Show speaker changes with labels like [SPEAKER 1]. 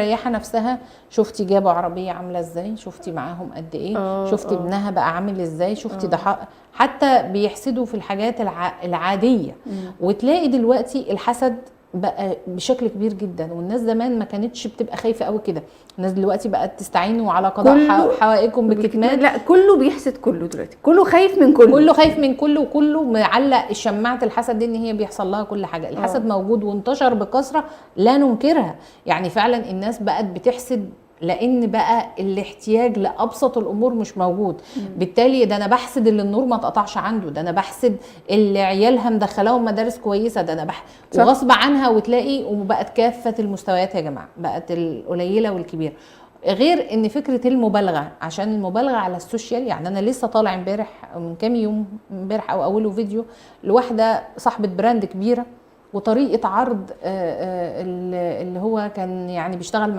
[SPEAKER 1] مريحه نفسها. شفتي جابوا عربيه عامله ازاي، شفتي معاهم قد ايه، شفتي ابنها بقى عامل ازاي، شفتي ده حتى بيحسدوا في الحاجات العاديه. وتلاقي دلوقتي الحسد بقى بشكل كبير جدا، والناس زمان ما كانتش بتبقى خايفه قوي كده. الناس دلوقتي بقت تستعينوا على قضاء حوائجكم بالكتمان.
[SPEAKER 2] لا كله بيحسد كله دلوقتي، كله خايف من كله،
[SPEAKER 1] كله خايف من كله، وكله معلق شماعه الحسد دي ان هي بيحصل لها كل حاجه. الحسد موجود وانتشر بكثره لا ننكرها، يعني فعلا الناس بقت بتحسد لان بقى الاحتياج لابسط الامور مش موجود. بالتالي ده انا بحسد اللي النور ما اتقطعش عنده، ده انا بحسد اللي عيالها مدخلاهم مدارس كويسه، ده انا وغصب عنها. وتلاقي وبقت كافه المستويات يا جماعه، بقت القليله والكبيره. غير ان فكره المبالغه، عشان المبالغه على السوشيال. يعني انا لسه طالع امبارح من كام يوم، امبارح او اوله فيديو لواحده صاحبه براند كبيره، وطريقه عرض اللي هو كان يعني بيشتغل